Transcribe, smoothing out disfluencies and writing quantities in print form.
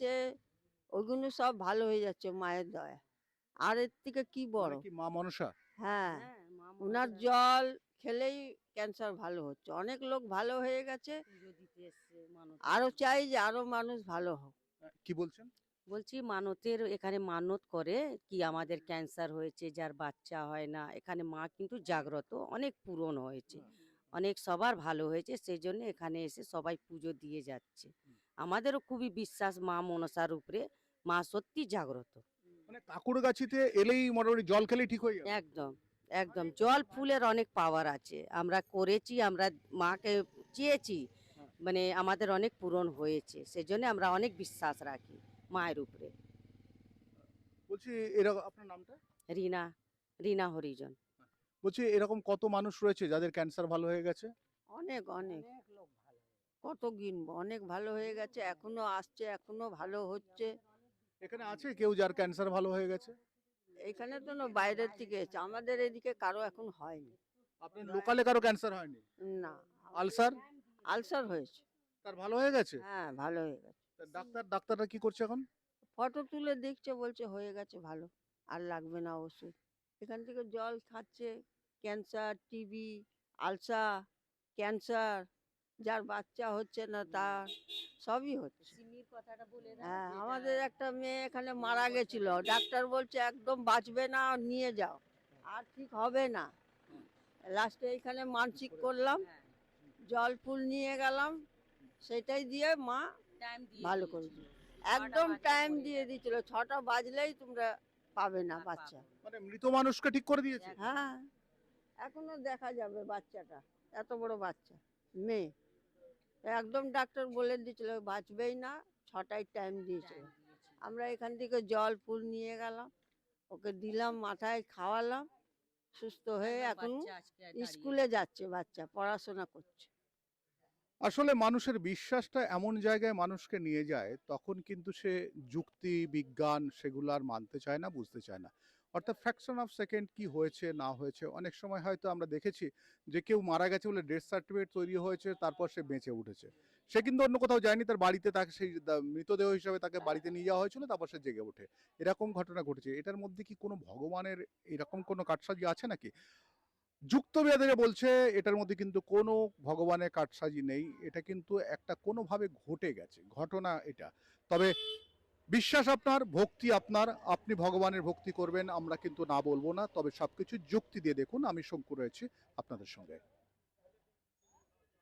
আসছে, ওইগুলো সব ভালো হয়ে যাচ্ছে মায়ের দয়া। আর এর থেকে কি মানে বড়? কি মা মনসা? হ্যাঁ, হ্যাঁ, মা ওনার মনসা জল খেলেই ক্যান্সার ভালো হচ্ছে। অনেক লোক ভালো হয়ে গেছে। পুজো দিতে এসছে আরো মানতের। চাই যে আরো মানুষ ভালো হোক। কি বলছেন? বলছি মানতের এখানে মানত করে কি আমাদের ক্যান্সার হয়েছে যার বাচ্চা হয় না, এখানে মা কিন্তু জাগ্রত, অনেক পূরণ হয়েছে, অনেক সবার ভালো হয়েছে, সেই জন্য এখানে এসে সবাই পুজো দিয়ে যাচ্ছে। আমাদেরও খুবই বিশ্বাস মা মনসার উপরে, মা সত্যি জাগ্রত। মানে কাকুরগাছিতে এলেই মোটামুটি জল খেলেই ঠিক হয়ে যাবে? একদম একদম জল ফুলের অনেক পাওয়ার আছে, আমরা করেছি, আমরা মাকে চেয়েছি, হ্যাঁ। মানে আমাদের অনেক পূরণ হয়েছে, সেজন্য আমরা অনেক বিশ্বাস রাখি মায়ের উপরে। বলছি এরকম আপনার নামটা? রিনা, রিনা হরিজন। বলছি এরকম কত মানুষ রয়েছে যাদের ক্যান্সার ভালো হয়ে গেছে? অনেক অনেক কত গিনবো, অনেক ভালো হয়ে গেছে, এখনো আসছে, এখনো ভালো হচ্ছে। এখানে আছে কেউ যার ক্যান্সার ভালো হয়ে গেছে? এখানে তো না, বাইরের থেকে এসেছে, আমাদের এদিকে কারো এখন হয়নি। আপনার লোকালে কারো ক্যান্সার হয়নি? না, আলসার? আলসার হয়েছে। তার ভালো হয়ে গেছে? হ্যাঁ, ভালো হয়ে গেছে। তা ডাক্তাররা কি করছে এখন? ফটো তুলে দেখছে, বলছে হয়ে গেছে ভালো, আর লাগবে না ওষুধ। এখান থেকে জল খাচ্ছে, ক্যান্সার, টিবি, আলসার, ক্যান্সার, যার বাচ্চা হচ্ছে না তার সবই হচ্ছে। হ্যাঁ, আমাদের একটা মেয়ে এখানে মারা গেছিল, ডাক্তার বলছে একদম বাঁচবে না, নিয়ে যাও, আর ঠিক হবে না। লাস্টে এখানে মানসিক করলাম, জল ফুল নিয়ে গেলাম, সেটাই দিয়ে মা ভালো করে দিল। একদম টাইম দিয়ে দিয়েছিল, 6টা বাজলেই তোমরা পাবে না বাচ্চা। মানে মৃত মানুষকে ঠিক করে দিয়েছে? হ্যাঁ, এখনো দেখা যাবে বাচ্চাটা, এত বড় বাচ্চা, মেয়ে। একদম ডাক্তার বলে দিয়েছিল বাঁচবেই না, 6টায় টাইম দিয়েছিল। আমরা এখান থেকে জল ফুল নিয়ে গেলাম, ওকে দিলাম, মাথায় খাওয়ালাম, সুস্থ হয়ে এখন স্কুলে যাচ্ছে, বাচ্চা পড়াশোনা করছে। আসলে মানুষের বিশ্বাসটা এমন জায়গায় মানুষকে নিয়ে যায়, তখন কিন্তু সে যুক্তি বিজ্ঞান সেগুলো আর মানতে চায় না, বুঝতে চায় না। অর্থাৎ ফ্র্যাকশন অফ সেকেন্ড কি হয়েছে না হয়েছে, অনেক সময় হয়তো আমরা দেখেছি যে কেউ মারা গেছে বলে ডেথ সার্টিফিকেট তৈরি হয়েছে, তারপর সে বেঁচে উঠেছে। সে কিন্তু অন্য কোথাও যায়নি, তার বাড়িতে তাকে সেই মৃতদেহ হিসাবে তাকে বাড়িতে নিয়ে যাওয়া হয়েছিল, তারপর সে জেগে ওঠে। এরকম ঘটনা ঘটেছে। এটার মধ্যে কি কোনো ভগবানের এরকম কোনো কারসাজি আছে নাকি? যুক্তবিয়াদীরা বলছে এটার মধ্যে কিন্তু কোনো ভগবানের কারসাজি নেই, এটা কিন্তু একটা কোনোভাবে ঘটে গেছে ঘটনা এটা। তবে বিশ্বাস আপনার, ভক্তি আপনার, আপনি ভগবানের ভক্তি করবেন, আমরা কিন্তু না বলবো না, তবে সবকিছু যুক্তি দিয়ে দেখুন। আমি শঙ্কু রয়েছি আপনাদের সঙ্গে।